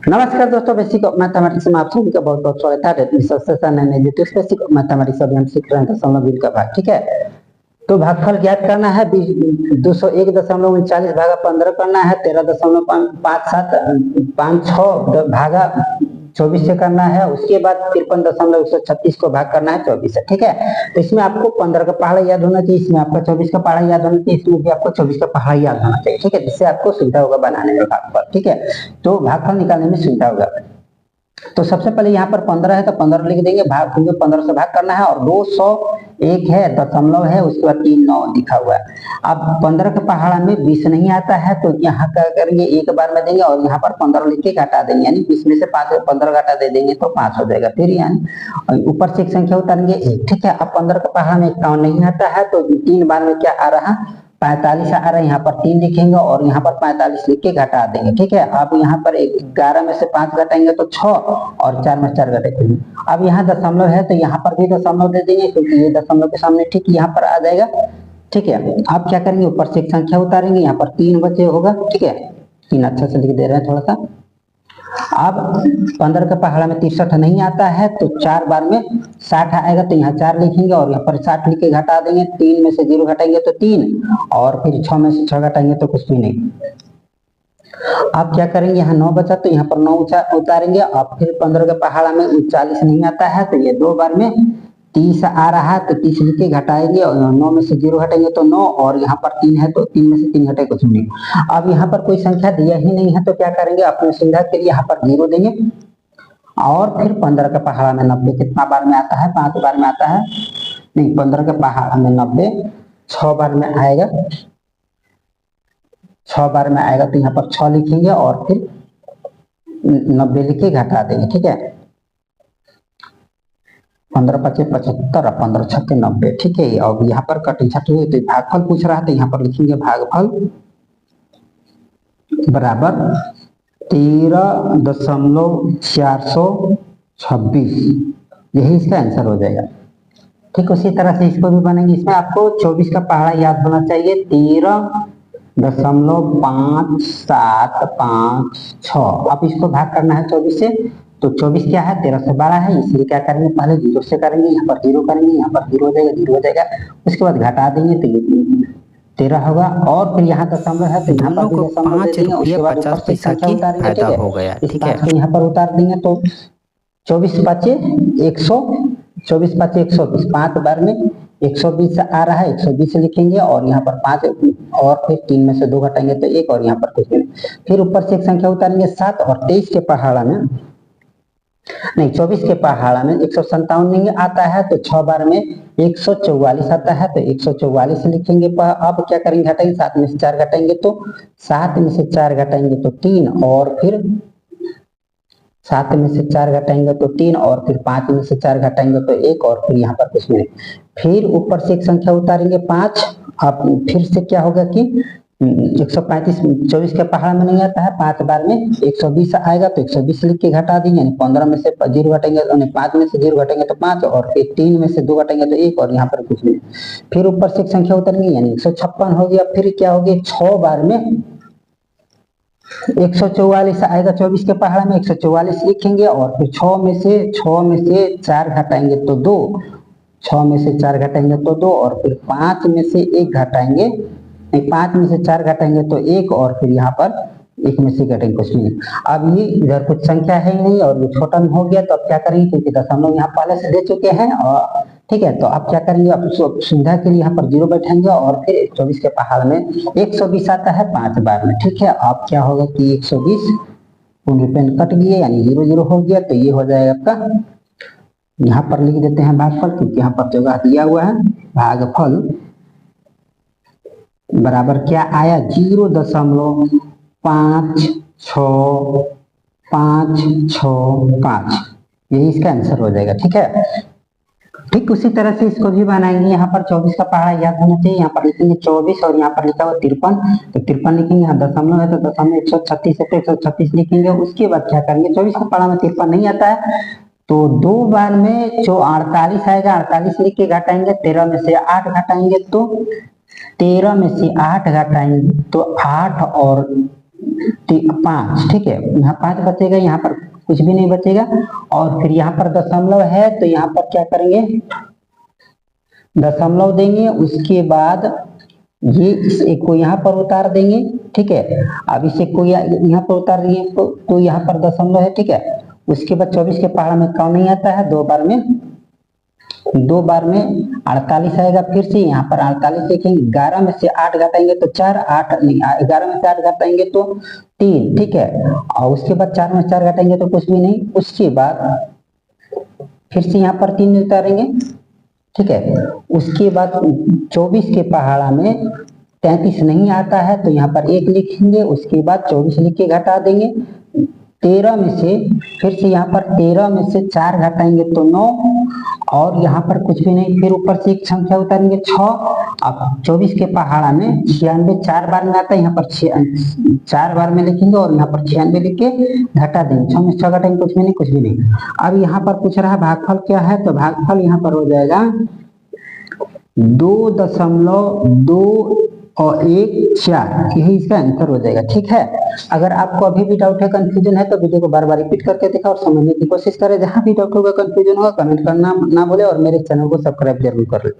नमस्कार दोस्तों, basic mathematics में आप सभी का बहुत बहुत स्वागत है। सेशन है बेसिक मैथमेटिक्स अभी हम सीख रहे हैं दशमलव का भाग। ठीक है, तो भागफल ज्ञात करना है। 201.39 भागा 15 करना है। 13.5756 भागा 24 से करना है। उसके बाद 53.136 को भाग करना है 24 से। ठीक है, तो इसमें आपको 15 का पहाड़ा याद होना चाहिए, इसमें आपका 24 का पहाड़ा याद होना चाहिए, इसमें भी आपको 24 का पहाड़ा याद होना चाहिए। ठीक है, जिससे आपको सुविधा होगा बनाने में भागफल। ठीक है, तो भागफल निकालने में सुविधा होगा। तो सबसे पहले यहाँ पर 15 है तो 15 लिख देंगे, भाग क्योंकि 15 से भाग करना है। और 201 है, दशमलव है, उसके बाद 39 लिखा हुआ है। अब 15 के पहाड़ा में 20 नहीं आता है तो यहाँ क्या करेंगे, एक बार में देंगे और यहाँ पर 15 लिख के घटा देंगे, यानी 20 में से 15 घटा दे देंगे तो 5 हो जाएगा। फिर यानी ऊपर से एक संख्या उतारेंगे 1। ठीक है, अब 15 के पहाड़ा में 51 नहीं आता है तो 3 बार में क्या आ रहा, 45 आ रहा है। यहाँ पर 3 लिखेंगे और यहाँ पर 45 लिख के घटा देंगे। ठीक है, अब यहाँ पर 11 में से 5 घटाएंगे तो 6 और 4 में 4 घटाएंगे। अब यहाँ दशमलव है तो यहाँ पर भी दशमलव दे देंगे क्योंकि ये दशमलव के सामने ठीक यहाँ पर आ जाएगा। ठीक है, अब क्या करेंगे, ऊपर से एक संख्या उतारेंगे, यहाँ पर 3 बचे होगा। ठीक है, 3 अच्छा से लिख दे रहे हैं थोड़ा सा। अब 15 के पहाड़ा में 63 नहीं आता है तो 4 बार में 60 आएगा तो यहाँ 4 लिखेंगे और यहाँ पर 60 लिख के घटा देंगे। 3 में से 0 घटाएंगे तो 3 और फिर 6 में से 6 घटाएंगे तो कुछ भी नहीं। अब क्या करेंगे, यहाँ 9 बचा तो यहाँ पर 9 उतारेंगे। अब फिर 15 के पहाड़ा में 39 नहीं आता है तो ये 2 बार में 30 आ रहा है तो 30 लिख के घटाएंगे और 9 में से 0 घटाएंगे तो 9 और यहाँ पर 3 है तो 3 में से 3 घटाए कुछ नहीं। अब यहाँ पर कोई संख्या दिया ही नहीं है तो क्या करेंगे, अपने सुविधा के लिए यहाँ पर 0 देंगे। और फिर 15 के पहाड़ा में 90 कितना बार में आता है, 5 बार में आता है। नहीं, 15 के पहाड़ा में 90 6 बार में आएगा, 6 बार में आएगा तो यहाँ पर 6 लिखेंगे और फिर 90 लिख के घटा देंगे। ठीक है, 15 25 75 और 15 छक्के 90। ठीक है, अब यहाँ पर कटिंग छठी हुई तो भागफल पूछ रहा है तो यहाँ पर लिखेंगे भागफल बराबर 13.426। यही इसका आंसर हो जाएगा। ठीक, उसी तरह से इसको भी बनेंगे। इसमें आपको 24 का पहाड़ा याद होना चाहिए, 13.5756। अब इसको भाग करना है 24 से तो 24 क्या है, 13 से बड़ा है, इसलिए क्या करेंगे, पहले 0 से करेंगे, यहाँ पर 0 करेंगे, यहाँ पर 0 हो जाएगा, 0 हो जाएगा। उसके बाद घटा देंगे तो ये 13 होगा। और फिर यहाँ दशमलव है तो यहाँ पर भी दशमलव दे देंगे। उसके बाद ऊपर से संख्या उतारेंगे। ठीक है, इस 5 को यहाँ पर उतार देंगे तो 24 5 100, 24 5 120, 5 बार में 120 आ रहा है, 120 लिखेंगे और यहाँ पर 5 और फिर 3 में से 2 घटाएंगे तो 1 और यहाँ पर कुछ नहीं। फिर ऊपर से एक संख्या उतारेंगे 7 और 23 के पहाड़ा में नहीं, 24 के पहाड़ा में 157 नहीं आता है तो 6 बार में 144 आता है तो 144 लिखेंगे। अब क्या करेंगे, घटाएंगे, 7 में से 4 घटाएंगे तो 7 में से 4 घटाएंगे तो 3 और फिर 7 में से 4 घटाएंगे तो 3 और फिर 5 में से 4 घटाएंगे तो 1 और फिर यहाँ पर कुछ नहीं। फिर ऊपर से एक संख्या उतारेंगे 5। अब फिर से क्या होगा कि 135 24 के पहाड़ा में नहीं आता है, 5 बार में 120 आएगा तो 120 लिख के घटा देंगे, यानी 15 में से 0 घटेंगे, 5 में से 0 घटेंगे तो 5 और फिर 3 में से 2 घटेंगे तो 1 और यहाँ पर कुछ नहीं। फिर ऊपर से एक संख्या उतारेंगे यानी 156 हो गया। फिर क्या हो गया, 6 बार में 144 आएगा, 24 के पहाड़ा में 144 लिखेंगे और फिर 6 में से 4 घटाएंगे तो 2, 6 में से 4 घटाएंगे तो 2 और फिर 5 में से 1 घटाएंगे, 5 में से 4 घटाएंगे तो 1 और फिर यहाँ पर 1 में से घटेंगे कुछ नहीं। अब ये इधर कुछ संख्या है ही नहीं और ये छोटा हो गया तो अब क्या करेंगे, क्योंकि दशमलव यहाँ पहले से दे चुके हैं। और ठीक है, तो अब क्या करेंगे, अब सुविधा के लिए यहाँ पर 0 बैठेंगे और फिर 24 के पहाड़ में 120 आता है 5 बार में। ठीक है, अब क्या होगा कि 120 पूरी पेन कट गई यानी 0 0 हो गया तो ये हो जाएगा आपका। यहाँ पर लिख देते हैं भागफल क्योंकि यहाँ पर जगह दिया हुआ है। भागफल बराबर क्या आया, 0.5665। यही इसका आंसर हो जाएगा। ठीक है, ठीक उसी तरह से इसको भी बनाएंगे। यहाँ पर 24 का पहाड़ा याद होना चाहिए, यहाँ पर लिखेंगे 24 और यहाँ पर लिखा हुआ 53 तो 53 लिखेंगे। यहाँ दशमलव है तो दशमलव 136 है तो 136 लिखेंगे। उसके बाद क्या करेंगे, 24 का पहाड़ा में 53 नहीं आता है तो 2 बार में जो 48 आएगा 48 लिख के घटाएंगे, 13 में से 8 घटाएंगे तो 13 में से 8 घटाएंगे तो 8 और 5, ठीक है, यहाँ 5 बचेगा, यहाँ पर कुछ भी नहीं बचेगा। और फिर यहाँ पर दशमलव है तो यहाँ पर क्या करेंगे, दशमलव देंगे, उसके बाद ये इस एक को यहाँ पर उतार देंगे, ठीक है। अब इसे को यहाँ पर उतार देंगे तो यहाँ पर दशमलव है, ठीक है। उसके बाद 24 के पहाड़ा में कौन नहीं आता है, 2 बार में 48 आएगा। फिर से यहाँ पर 48 लिखेंगे, 11 में से 8 घटाएंगे तो 4, 8 नहीं, 11 में से 8 घटाएंगे तो 3, ठीक है। और उसके बाद 4 में 4 घटाएंगे तो कुछ भी नहीं। उसके बाद फिर से यहाँ पर 3 उतारेंगे, ठीक है। उसके बाद 24 के पहाड़ा में 33 नहीं आता है तो यहाँ पर 1 लिखेंगे, उसके बाद 24 लिख के घटा देंगे। 13 में से फिर से यहाँ पर 13 में से 4 घटाएंगे तो 9, और यहाँ पर कुछ भी नहीं। फिर ऊपर से एक संख्या उतारेंगे 6। अब 24 के पहाड़ा में 96 4 बार में आता है, यहाँ पर 4 बार में लिखेंगे और यहाँ पर 96 लिख के घटा देंगे। 6 में 6 घटाएंगे, कुछ भी नहीं, कुछ भी नहीं। अब यहाँ पर पूछ रहा है भागफल क्या है, तो भागफल यहाँ पर हो जाएगा 2.2 और 1 4, यही इसका आंसर हो जाएगा, ठीक है। अगर आपको अभी भी डाउट है, कंफ्यूजन है, तो वीडियो को बार बार रिपीट करके देखा और समझने की कोशिश करें। जहां भी डाउट होगा, कंफ्यूजन होगा, कमेंट करना ना भूले और मेरे चैनल को सब्सक्राइब जरूर कर ले।